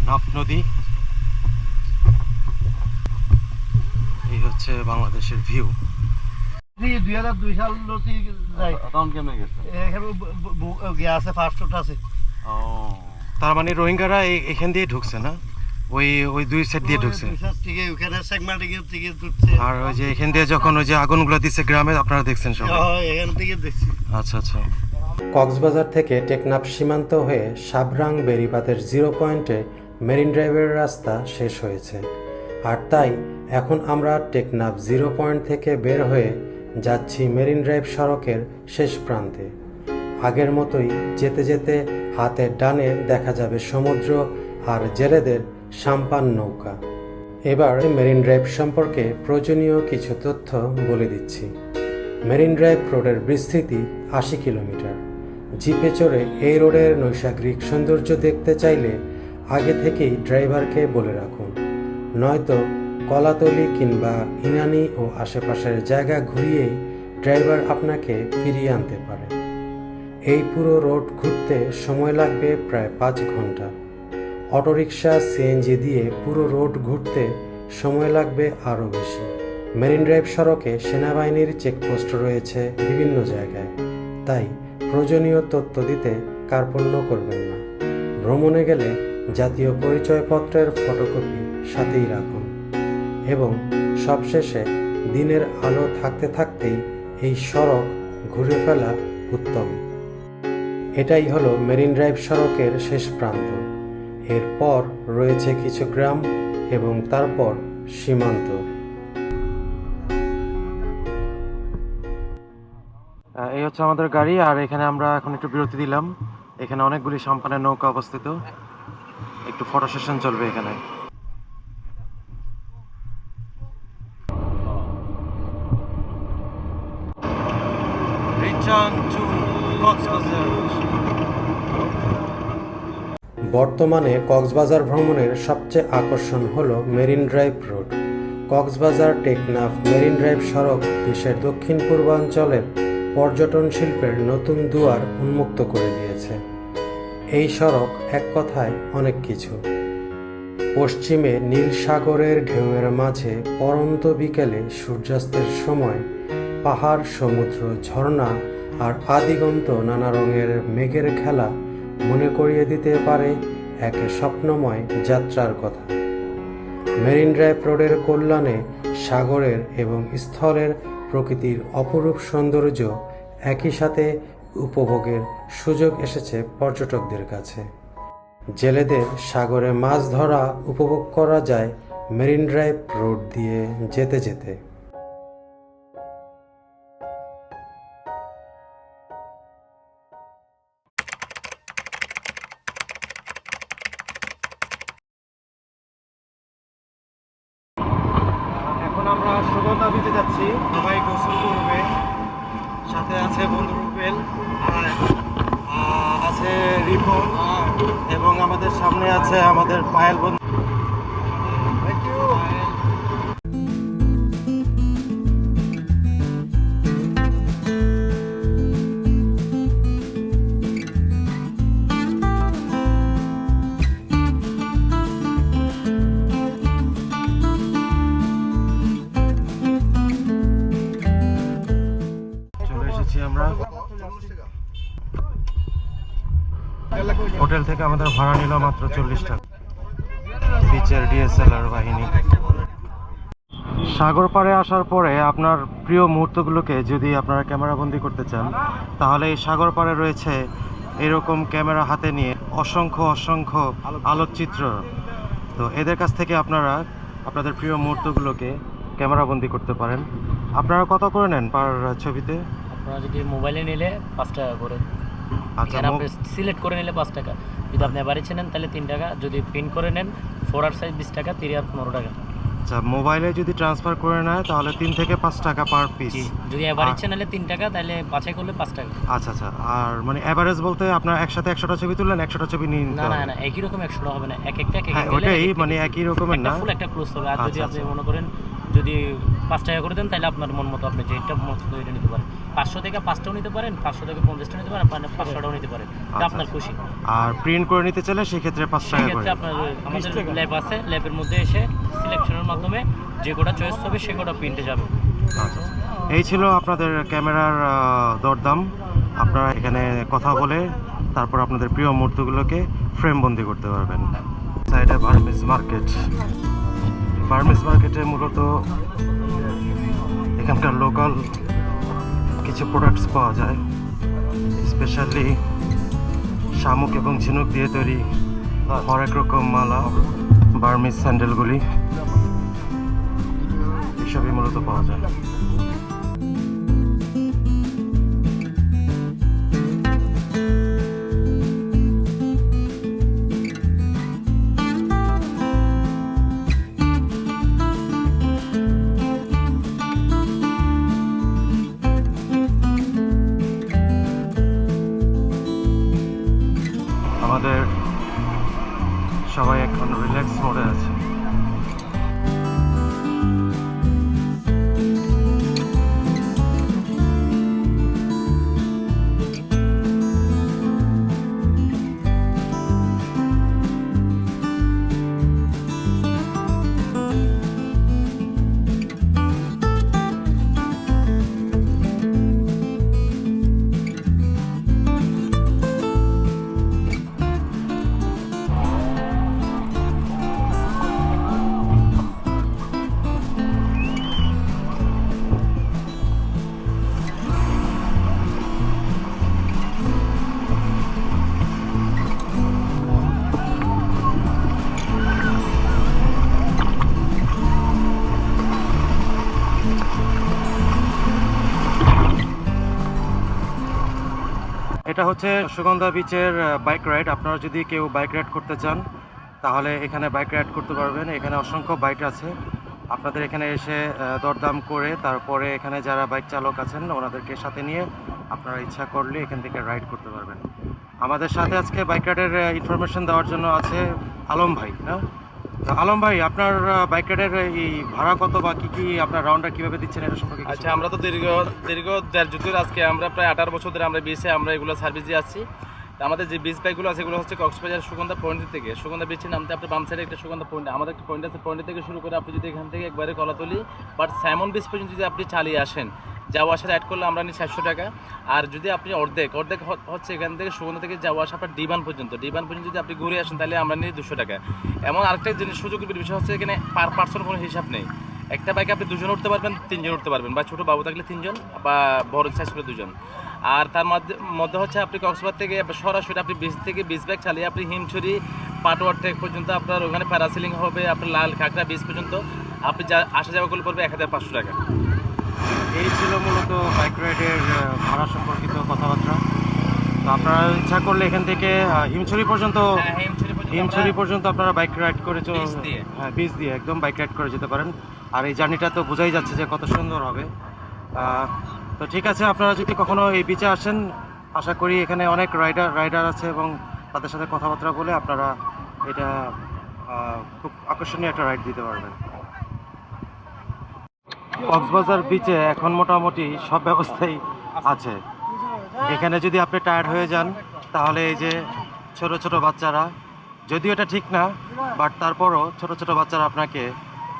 S1: নাফ নদী, এই হচ্ছে বাংলাদেশের ভিউ।
S3: 2002 সাল
S2: তখন কেমন গেছে?
S3: আছে, ফার্স্ট আছে।
S1: তার মানে রোহিঙ্গারা এখান দিয়ে ঢুকছে না? ওই ওই দুই সাইড দিয়ে ঢুকছে। আর ওই যে এখান দিয়ে যখন ওই যে আগুনগুলো দিচ্ছে গ্রামে, আপনারা দেখছেন সবাই? আচ্ছা আচ্ছা।
S4: কক্সবাজার থেকে টেকনাফ সীমান্ত হয়ে সাবরাং বেড়িবাঁধের 0 পয়েন্টে মেরিন ড্রাইভের রাস্তা শেষ হয়েছে। আর তাই এখন আমরা টেকনাফ 0 পয়েন্ট থেকে বের হয়ে যাচ্ছি মেরিন ড্রাইভ সড়কের শেষ প্রান্তে। আগের মতোই যেতে যেতে হাতের ডানে দেখা যাবে সমুদ্র আর জেলেদের সাম্পান নৌকা। এবার মেরিন ড্রাইভ সম্পর্কে প্রয়োজনীয় কিছু তথ্য বলে দিচ্ছি। মেরিন ড্রাইভ রোডের বিস্তৃতি 80 কিলোমিটার। জিপে চড়ে এই রোডের নৈসর্গিক সৌন্দর্য দেখতে চাইলে আগে থেকেই ড্রাইভারকে বলে রাখুন, নয়তো কলাতলি কিংবা ইনানি ও আশেপাশের জায়গা ঘুরিয়েই ড্রাইভার আপনাকে ফিরিয়ে আনতে পারে। এই পুরো রোড ঘুরতে সময় লাগবে প্রায় 5 ঘন্টা। অটোরিকশা, সিএনজি দিয়ে পুরো রোড ঘুরতে সময় লাগবে আরও বেশি। মেরিন ড্রাইভ সড়কে সেনাবাহিনীর চেকপোস্ট রয়েছে বিভিন্ন জায়গায়, তাই প্রয়োজনীয় তথ্য দিতে কার্পণ্য করবেন না। ভ্রমণে গেলে জাতীয় পরিচয়পত্রের ফটোকপি সাথেই রাখুন এবং সবশেষে দিনের আলো থাকতে থাকতেই এই সড়ক ঘুরে ফেলা উত্তম। এটাই হলো মেরিন ড্রাইভ সড়কের শেষ প্রান্ত। এরপর রয়েছে কিছু গ্রাম এবং তারপর সীমান্ত।
S1: এই হচ্ছে আমাদের গাড়ি, আর এখানে আমরা এখন একটু বিরতি দিলাম। এখানে অনেকগুলি সাম্পানের নৌকা অবস্থিত, একটু ফটো সেশন চলবে এখানে।
S4: বর্তমানে কক্সবাজার ভ্রমণের সবচেয়ে আকর্ষণ হলো marine drive road. Cox's Bazar Teknaf marine drive সড়ক দেশের দক্ষিণ পূর্বাঞ্চলের পর্যটন শিল্পের নতুন দুয়ার উন্মুক্ত করে দিয়েছে। এই সড়ক এক কথায় অনেক কিছু। পশ্চিমে নীল সাগরের ঢেউয়ের মাঝে পরন্ত বিকেলে সূর্যাস্তের সময় পাহাড়, সমুদ্র, ঝর্ণা আর আদিগন্ত নানা রঙের মেঘের খেলা মনে করিয়ে দিতে পারে এক স্বপ্নময় যাত্রার কথা। মেরিন ড্রাইভ রোডের কল্যাণে সাগরের এবং স্থলের প্রকৃতির অপরূপ সৌন্দর্য একই সাথে উপভোগের সুযোগ এসেছে পর্যটকদের কাছে। জেলেদের সাগরে মাছ ধরা উপভোগ করা যায় মেরিন ড্রাইভ রোড দিয়ে যেতে যেতে।
S1: এখন আমরা সুগন্ধা বিচে যাচ্ছি, সবাই গোসল করবে। সাথে আছে বন্ধু রুবেল, আর আছে রিপন, এবং আমাদের সামনে আছে আমাদের পায়েল বন্ধু। চলে এসেছি আমরা। হোটেল থেকে আমাদের ভাড়া নিল মাত্র 40 টাকা। বিচের ডিএসএলআর বাহিনী। সাগর পাড়ে আসার পরে আপনার প্রিয় মুহূর্তগুলোকে যদি আপনারা ক্যামেরাবন্দি করতে চান, তাহলে এই সাগর পাড়ে রয়েছে এরকম ক্যামেরা হাতে নিয়ে অসংখ্য অসংখ্য আলোকচিত্র। তো এদের কাছ থেকে আপনারা আপনাদের প্রিয় মুহূর্তগুলোকে ক্যামেরাবন্দি করতে পারেন। আপনারা কত করে নেন পার ছবিতে?
S8: আপনারা যদি মোবাইলে নিলে 5 টাকা করে,
S1: আচ্ছা,
S8: এখানে আপনি সিলেক্ট করে নিলে 5 টাকা, যদি আপনি বাড়িতে নেন তাহলে 3 টাকা, যদি প্রিন্ট করে নেন 4R সাইজ 20 টাকা, 3 আর 15 টাকা।
S1: আচ্ছা, মোবাইলে যদি ট্রান্সফার করে নেয় তাহলে 3 থেকে 5 টাকা পার পিস।
S8: যদি বাড়িতে নিলে 3 টাকা, তাহলে বাছাই করলে 5 টাকা।
S1: আচ্ছা আচ্ছা, আর মানে এভারেজ বলতে আপনার একসাথে 100টা ছবি তুললেন, 100টা ছবি নিয়ে নিতে
S8: না না
S1: হবে?
S8: না, একই রকম 100 হবে না, এক একটা
S1: হ্যাঁ, ওটাই মানে একই রকমের না,
S8: ফুল একটা ক্লোজ হবে। আর যদি
S1: আচ্ছা,
S8: আপনি
S1: আচ্ছা।
S8: মনে করেন যদি 5 টাকা করে দেন, তাহলে আপনার মন মতো আপনি যেটা মতো এটা নিতে পারেন। 500 থেকে 5টাও নিতে পারেন, 500 থেকে 50টা নিতে পারেন, 500টাও নিতে পারেন, এটা আপনার খুশি।
S1: আর প্রিন্ট করে নিতে চাইলে সেক্ষেত্রে 5 টাকা করে।
S8: সেক্ষেত্রে আপনার আমাদের ল্যাব আছে, ল্যাবের মধ্যে এসে সিলেকশনের মাধ্যমে যে কোটা চয়েস হবে সে কোটা প্রিন্টে যাবে।
S1: আচ্ছা, এই ছিল আপনাদের ক্যামেরার দরদাম। আপনারা এখানে কথা বলে তারপর আপনাদের প্রিয় মুহূর্তগুলোকে ফ্রেম বন্দি করতে পারবেন। সাইডে বার্মিজ মার্কেট। বার্মিজ মার্কেটে মূলত এখানকার লোকাল কিছু প্রোডাক্টস পাওয়া যায়, স্পেশালি শামুক এবং ঝিনুক দিয়ে তৈরি হরেক রকম মালা, বার্মিজ স্যান্ডেলগুলি, এসবই মূলত পাওয়া যায়। আমাদের সবাই এখন রিল্যাক্স মোডে আছে। এটা হচ্ছে সুগন্ধা বিচের বাইক রাইড। আপনারা যদি কেউ বাইক রাইড করতে চান তাহলে এখানে বাইক রাইড করতে পারবেন। এখানে অসংখ্য বাইক আছে। আপনাদের এখানে এসে দরদাম করে তারপরে এখানে যারা বাইক চালক আছেন ওনাদেরকে সাথে নিয়ে আপনারা ইচ্ছা করলে এখান থেকে রাইড করতে পারবেন। আমাদের সাথে আজকে বাইক রাইডের ইনফরমেশন দেওয়ার জন্য আছে আলম ভাই। না তো আলম ভাই, আপনার বাইক রাইডের এই ভাড়া কত বা কি কি আপনার রাউন্ডার কিভাবে দিচ্ছেন এটা সম্পর্কে কিছু
S6: আচ্ছা, আমরা তো দীর্ঘ দেড় যুগের আজকে আমরা প্রায় 18 বছর ধরে আমরা বিচে আমরা এগুলো সার্ভিস দিয়ে আসছি। তো আমাদের যে বিচ বাইকগুলো আছে এগুলো হচ্ছে কক্সবাজার সুগন্ধা পয়েন্ট থেকে, সুগন্ধা বিচের নামতে আপনি বাম সাইডে একটা সুগন্ধা পয়েন্ট, আমাদের একটা পয়েন্ট আছে, পয়েন্ট থেকে শুরু করে আপনি যদি এখান থেকে একবারে কলাতলি বাট সাইমন বিচ পর্যন্ত যদি আপনি চালিয়ে আসেন, যাওয়া আসা রাইড করলে আমরা নিই 700 টাকা। আর যদি আপনি অর্ধেক হচ্ছে এখান থেকে সুগন্ধা থেকে যাওয়া আসা আপনার ডিবান পর্যন্ত যদি আপনি ঘুরে আসেন তাহলে আমরা নিই 200 টাকা। এমন আরেকটা জিনিস সুযোগের বিষয় হচ্ছে এখানে পার পার্সন কোনো হিসাব নেই। একটা বাইকে আপনি 2 জন উঠতে পারবেন, 3 জন উঠতে পারবেন, বা ছোটো বাবু থাকলে 3 জন বা বড় সাইজ করে 2 জন। আর তার মধ্যে হচ্ছে আপনি কক্সবাজার থেকে সরাসরি আপনি বিচ থেকে বিচ বাইক চালিয়ে আপনি হিমছড়ি পাটোয়ার ট্রেক পর্যন্ত আপনার ওখানে প্যারাসিলিং হবে, আপনার লাল কাঁকড়া বিচ পর্যন্ত আপনি আসা যাওয়া করলে পড়বে 1500 টাকা।
S1: এই ছিল মূলত বাইক রাইডের ভাড়া সম্পর্কিত কথাবার্তা। তো আপনারা ইচ্ছা করলে এখান থেকে হিমছড়ি পর্যন্ত আপনারা বাইক রাইড করে বিচ দিয়ে একদম বাইক রাইড করে যেতে পারেন। আর এই জার্নিটা তো বোঝাই যাচ্ছে যে কত সুন্দর হবে। তো ঠিক আছে, আপনারা যদি কখনো এই বিচে আসেন, আশা করি এখানে অনেক রাইডার আছে এবং তাদের সাথে কথাবার্তা বলে আপনারা এটা খুব আকর্ষণীয় একটা রাইড দিতে পারবেন। কক্সবাজার বিচে এখন মোটামুটি সব ব্যবস্থাই আছে। এখানে যদি আপনি টায়ার্ড হয়ে যান তাহলে এই যে ছোট ছোট বাচ্চারা, যদিও এটা ঠিক না বাট তারপরও ছোট ছোট বাচ্চারা আপনাকে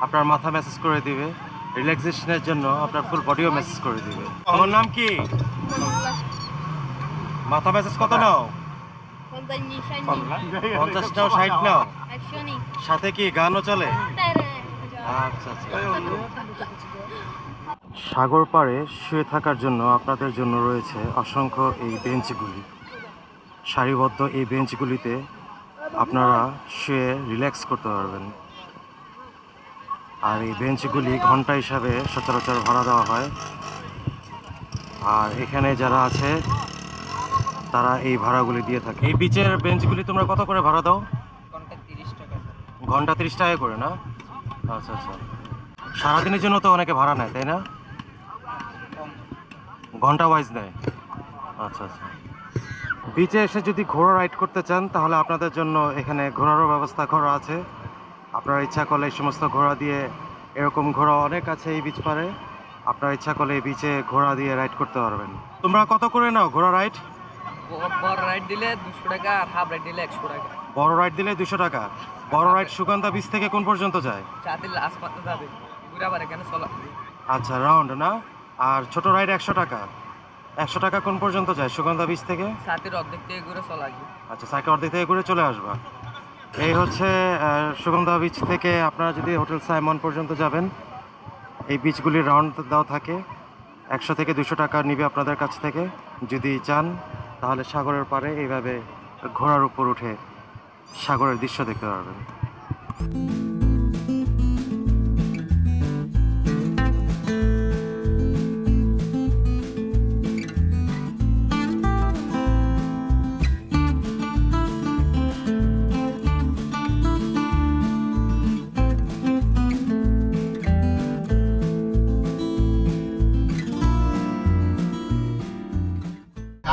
S1: আপনার মাথা ম্যাসেজ করে দিবে, রিল্যাক্সেশনের জন্য আপনার ফুল বডিও ম্যাসেজ করে দিবে। তোমার নাম কি? মাথা ম্যাসেজ কত নাও? 50 নাও, 60 নাও? সাথে কি গানও চলে? আচ্ছা আচ্ছা। সাগর পাড়ে শুয়ে থাকার জন্য আপনাদের জন্য রয়েছে অসংখ্য এই বেঞ্চগুলি। সারিবদ্ধ এই বেঞ্চগুলিতে আপনারা শুয়ে রিল্যাক্স করতে পারবেন। আর এই বেঞ্চগুলি ঘন্টা হিসাবে সচরাচর ভাড়া দেওয়া হয়। আর এখানে যারা আছে তারা এই ভাড়াগুলি দিয়ে থাকে। এই বিচের বেঞ্চগুলি তোমরা কত করে ভাড়া দাও? ঘন্টা 30 টাকা করে না? আচ্ছা আচ্ছা। সারাদিনের জন্য তো অনেকে ভাড়া নেয়, তাই না? ঘন্টা ওয়াইজ নেয়। আচ্ছা আচ্ছা। বিচে এসে যদি ঘোড়া রাইড করতে চান তাহলে আপনাদের জন্য এখানে ঘোড়ারও ব্যবস্থা করা আছে। আপনারা ইচ্ছা করলে এই সমস্ত ঘোড়া দিয়ে, এরকম ঘোড়া অনেক আছে এই বিচ পারে, আপনারা ইচ্ছা করলে এই বিচে ঘোড়া দিয়ে রাইড করতে পারবেন। তোমরা কত করে নাও ঘোড়া রাইড?
S5: বড় রাইড দিলে 200 টাকা, আর হাফ রাইড দিলে 100 টাকা।
S1: বড় রাইড দিলে 200 টাকা। বড় রাইড সুগন্ধা বিচ থেকে কোন পর্যন্ত যায়?
S5: চাঁদের লাস্ট পাতে যাবে, ঘুরাবার এখানে চলা।
S1: আচ্ছা, রাউন্ড না? আর ছোট রাইড 100 টাকা। 100 টাকা কোন পর্যন্ত যায় সুগন্ধা বিচ থেকে?
S5: চাঁদের অর্ধেক থেকে ঘুরে চলা আসবে।
S1: আচ্ছা, সাইকেল অর্ধেক থেকে ঘুরে চলে আসবা। এই হচ্ছে সুগন্ধা বিচ থেকে আপনারা যদি হোটেল সাইমন পর্যন্ত যাবেন, এই বিচগুলির রাউন্ড দেওয়া থাকে। 100 থেকে 200 টাকা নিবে আপনাদের কাছ থেকে। যদি চান তাহলে সাগরের পাড়ে এইভাবে ঘোড়ার উপর উঠে সাগরের দৃশ্য দেখতে পারবেন।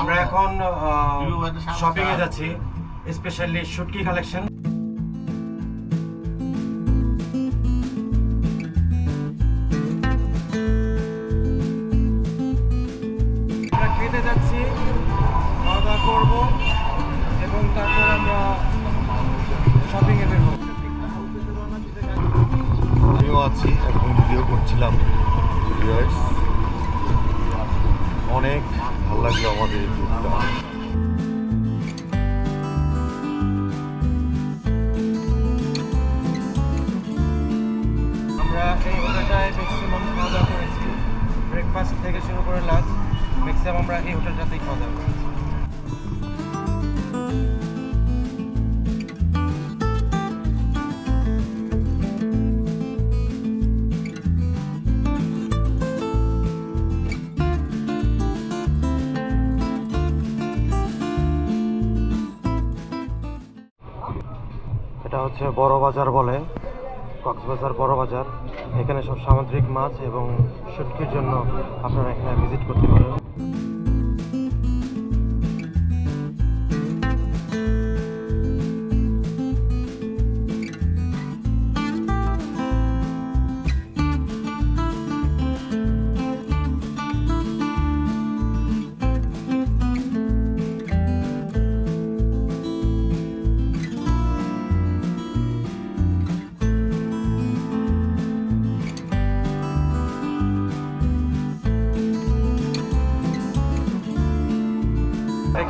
S1: আমরা এখন শপিং এ যাচ্ছি, স্পেশালি শুটকি কালেকশন। আমরা খেতে যাচ্ছি, খাওয়া দাওয়া করবো এবং তারপর আমরা শপিং এ বের হবো।
S3: আমিও আছি, এখন ভিডিও করছিলাম। অনেক ভালো লাগলো আমাদের এই ট্যুরটা।
S1: আমরা এই হোটেলটায় ম্যাক্সিমাম খাওয়া দাওয়া করেছি, ব্রেকফাস্ট থেকে শুরু করে লাঞ্চ ম্যাক্সিমাম আমরা এই হোটেলটাতেই খাওয়া দাওয়া করেছি। এটা হচ্ছে বড় বাজার বলে, কক্সবাজার বড় বাজার। এখানে সব সামুদ্রিক মাছ এবং শুটকির জন্য আপনারা এখানে ভিজিট করতে পারেন।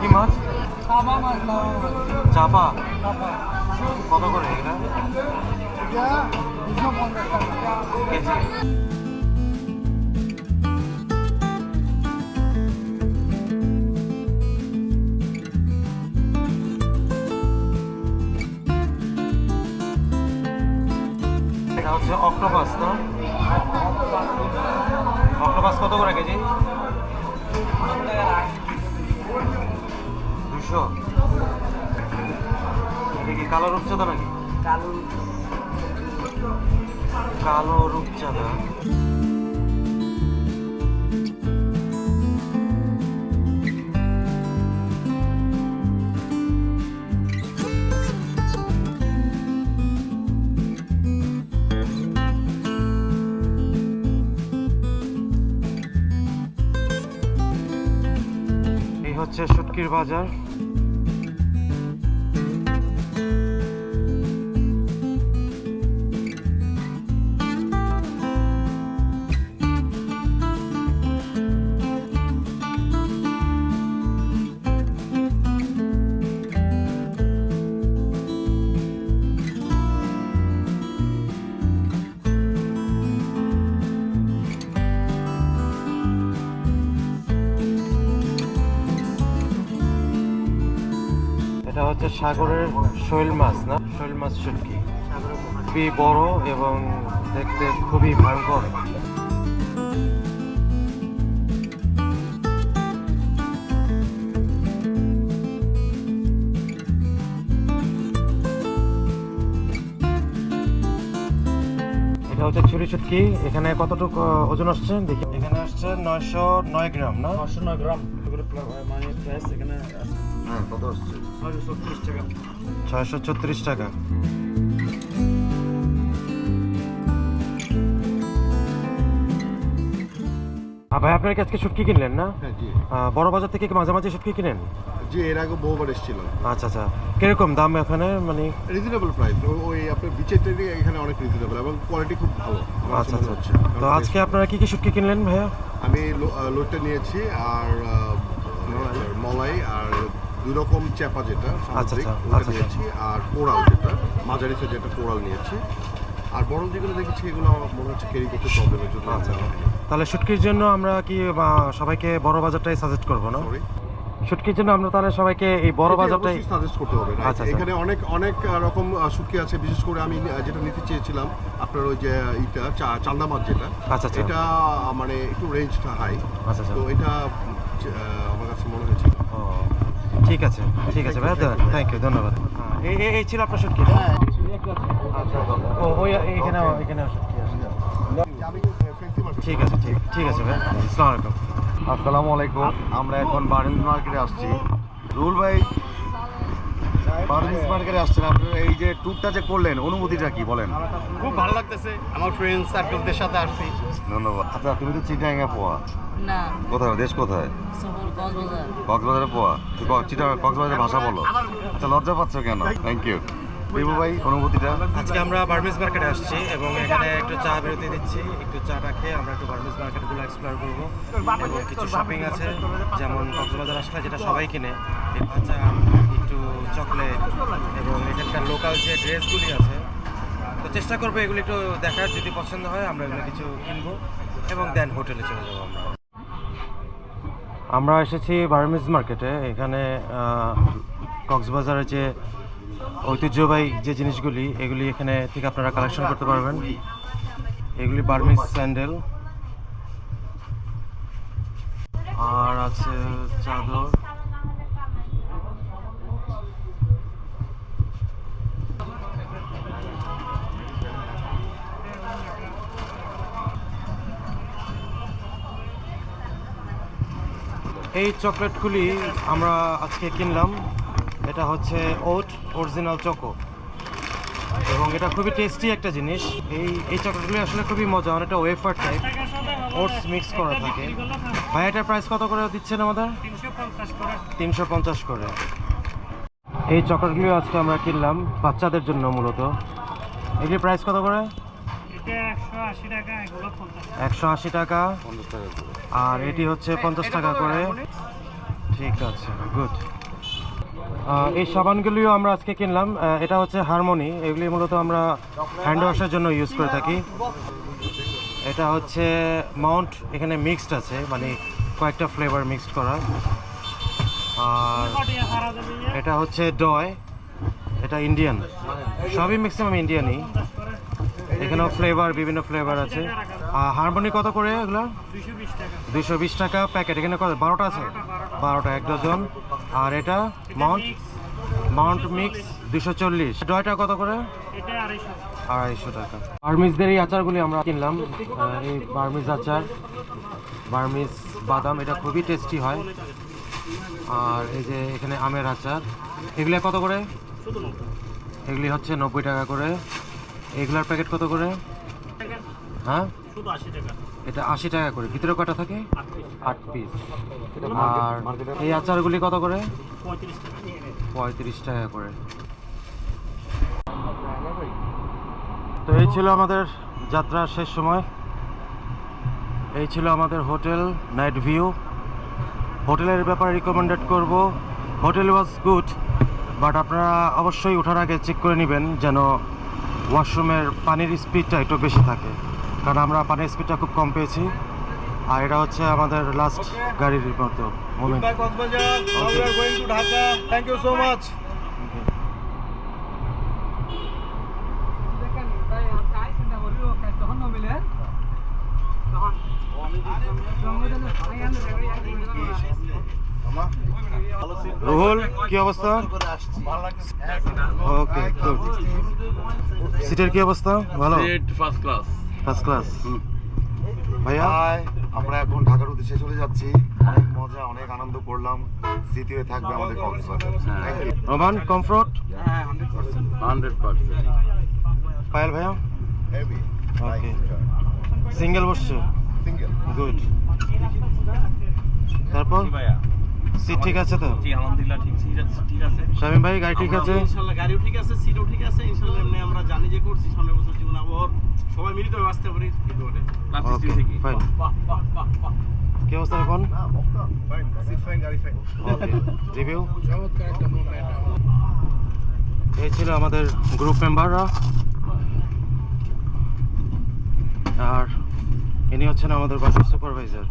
S1: কি মাছ? চাপা। কত করে এগুলা? কেজি। এটা হচ্ছে অক্টোপাস না? অক্টোপাস কত করে কেজি? 200। এটা কি কালো রূপচাঁদা নাকি? কালো রূপচাঁদা। এই হচ্ছে শুটকির বাজার। এটা হচ্ছে সাগরের শৈল মাছ না? শৈল মাছ শুটকি খুবই বড় এবং দেখতে খুবই ভয়ঙ্কর। এটা হচ্ছে ছুরি শুটকি। এখানে কতটুকু ওজন আসছে দেখি। এখানে আসছে 909 গ্রাম না?
S6: 909 গ্রাম মানে প্রাইস এখানে
S3: হ্যাঁ, কত আসছে?
S6: 636 টাকা।
S1: 634 টাকা। ভাই আপনার কাছে শুটকি কিনলেন না?
S3: হ্যাঁ জি
S1: বড় বাজার থেকে কি মাঝে মাঝে শুটকি কিনেন?
S3: জি, এর আগে বহুবার এসেছিলাম।
S1: আচ্ছা আচ্ছা, কিরকম দাম এখানে? মানে
S3: রিজনেবল প্রাইস, ওই আপনার বিচের থেকে এখানে অনেক রিজনেবল এবং কোয়ালিটি খুব ভালো। আমার
S1: আচ্ছা
S3: কাছে
S1: আচ্ছা।
S3: মনে হচ্ছে।
S1: তো আজকে আপনারা কি কি শুটকি কিনলেন ভাইয়া?
S3: আমি লোটটা নিয়েছি আর মলাই আর 2 রকম চেপা যেটা সামুদ্রিক
S1: আচ্ছা,
S3: ওটা
S1: আচ্ছা।
S3: নিয়েছি, আর কোরাল যেটা মাঝারি সাইজের যেটা কোরাল নিয়েছি। আর বড় যেগুলো দেখেছি এগুলো আমার মনে হচ্ছে ক্যারি করতে প্রবলেমের জন্য।
S1: আচ্ছা, তাহলে শুটকির জন্য আমরা কি সবাইকে বড় বাজারটাই সাজেস্ট করবো না?
S3: সরি,
S1: শুটকির জন্য আমরা তাহলে সবাইকে এই বড় বাজারটাই
S3: সাজেস্ট করতে হবে। right?
S1: আচ্ছা, আচ্ছা।
S3: এখানে অনেক অনেক রকম শুটকি আছে, বিশেষ করে আমি যেটা নিতে চেয়েছিলাম আপনার ওই যে চান্দা মাছ যেটা,
S1: আচ্ছা আচ্ছা
S3: এটা মানে একটু রেঞ্জটা হাই,
S1: আচ্ছা আচ্ছা।
S3: তো এটা আমার কাছে মনে হয়েছে।
S1: ও, ঠিক আছে ঠিক আছে ভাইয়া, থ্যাংক ইউ, ধন্যবাদ। এই এই ছিল আপনার শুটকি? আচ্ছা, ও ওই এখানেও শুটকি আছে। ঠিক আছে ঠিক আছে ভাই, আসসালামু আলাইকুম।
S3: আসসালামু আলাইকুম। আমরা এখন বার্নিস মার্কেটে আসছি। রুল ভাই, বার্নিস মার্কেটে আসছেন, আপনারা এই যে ট্যুরটা যে করলেন অনুভূতিটা কি বলেন?
S6: খুব ভালো লাগতেছে, আমার ফ্রেন্ড সার্কেলদের সাথে আসছি।
S3: ধন্যবাদ। আচ্ছা, তুমি তো চিটাগাঙ্গে পোয়া,
S5: না
S3: কোথায় দেশ কোথায়?
S5: সফর কক্সবাজার।
S3: কক্সবাজারে পোয়া, কক্সবাজারের ভাষা বলো। আচ্ছা, লজ্জা পাচ্ছ কেন? Thank you. বিভু ভাই, অনুভূতিটা?
S1: আজকে আমরা বার্মিজ মার্কেটে আসছি এবং এখানে একটু চা বিরতি দিচ্ছি। একটু চাটা খেয়ে আমরা একটু বার্মিজ মার্কেটগুলো এক্সপ্লোর করবো এবং কিছু শপিং আছে, যেমন কক্সবাজার আসলে যেটা সবাই কিনে, এই চা, একটু চকলেট এবং এখানকার লোকাল যে ড্রেসগুলি আছে, তো চেষ্টা করবো এগুলো একটু দেখার। যদি পছন্দ হয় আমরা এগুলো কিছু কিনবো এবং দেন হোটেলে চলে যাবো। আমরা এসেছি বার্মিজ মার্কেটে। এখানে কক্সবাজারের যে ঐতিহ্যবাহী যে জিনিসগুলি, এগুলি এখানে থেকে আপনারা কালেকশন করতে পারবেন। এগুলি বার্মিজ স্যান্ডেল, আর আছে চাদর, এই চকলেটগুলি আমরা আজকে কিনলাম। এটা হচ্ছে ওট অরিজিনাল চকো এবং এটা খুবই টেস্টি একটা জিনিস। এই চকলেটগুলি আসলে খুবই মজা, অনেকটা ওয়েফার টাইপ, ওটস মিক্স করা থাকে। ভাই এটার প্রাইস কত করে দিচ্ছেন আমাদের? 350 করে। এই চকলেটগুলি আজকে আমরা কিনলাম বাচ্চাদের জন্য মূলত। এগুলি প্রাইস কত করে? 180 টাকা, আর এটি হচ্ছে 50 টাকা করে। ঠিক আছে, গুড। এই সাবানগুলিও আমরা আজকে কিনলাম। এটা হচ্ছে হারমোনি, এগুলি মূলত আমরা হ্যান্ড ওয়াশের জন্য ইউজ করে থাকি। এটা হচ্ছে মাউন্ট, এখানে মিক্সড আছে, মানে কয়েকটা ফ্লেভার মিক্সড করা। আর এটা হচ্ছে ডয়, এটা ইন্ডিয়ান, সবই ম্যাক্সিমাম ইন্ডিয়ানই। এখানেও ফ্লেভার, বিভিন্ন ফ্লেভার আছে। হারমোনি কত করে এগুলো? 220 টাকা প্যাকেট। এখানে কত, 12টা আছে? 12টা, 1 ডজন। আর এটা মাউন্ট মিক্স 240। ডয়টা কত করে? 250 টাকা। বার্মিজদের এই আচারগুলি আমরা কিনলাম। এই বার্মিজ আচার, বার্মিজ বাদাম, এটা খুবই টেস্টি হয়। আর এই যে এখানে আমের আচার, এগুলো কত করে? এগুলি হচ্ছে 90 টাকা করে। এগুলার প্যাকেট কত করে? হ্যাঁ, এটা 80 টাকা করে। ভিতরে কটা থাকে? 8 পিস। আর এই আচারগুলি কত করে? 35 টাকা করে। তো এই ছিল আমাদের যাত্রার শেষ সময়। এই ছিল আমাদের হোটেল নাইট ভিউ। হোটেলের ব্যাপারে রিকমেন্ডেড করব। হোটেল ওয়াজ গুড, বাট আপনারা অবশ্যই ওঠার আগে চেক করে নেবেন যেন ওয়াশরুমের পানির স্পিডটা একটু বেশি থাকে, কারণ আমরা পানির স্পিডটা খুব কম পেয়েছি। আর এটা হচ্ছে আমাদের লাস্ট গাড়ির মতো moment.
S3: Thank you so much.
S1: Ruhul, কি অবস্থা? Okay, good. সিটের কি অবস্থা? ভালো,
S2: ফার্স্ট ক্লাস।
S1: First class. ভাইয়া,
S3: আমরা এখন ঢাকার উদ্দেশ্যে চলে যাচ্ছি। অনেক মজা, অনেক আনন্দ করলাম। স্মৃতি হয়ে থাকবে আমাদের Cox's Bazar. Thank you.
S1: Roman, comfort?
S2: 100%।
S1: Payel ভাইয়া?
S3: হেভি।
S1: ওকে, সিঙ্গেল বসছো?
S3: সিঙ্গেল।
S1: গুড। তারপর সিট ঠিক আছে তো?
S6: জি আলহামদুলিল্লাহ ঠিক আছে।
S1: শামীম ভাই, গাড়ি ঠিক আছে?
S6: ইনশাআল্লাহ গাড়িও ঠিক আছে, সিটও ঠিক আছে। ইনশাআল্লাহ এমনি আমরা জানি যে করছি সামনের বছর জীবন আবার সবাই মিলিত হয়ে আসতে পারি।
S1: ওকে, ফাইন। কি অবস্থা এখন?
S3: ফাইন, সিট ফাইন, গাড়ি ফাইন।
S1: ওকে, রিভিউ? এই ছিল আমাদের গ্রুপ মেম্বাররা, আর ইনি হচ্ছেন আমাদের বাসের সুপারভাইজার।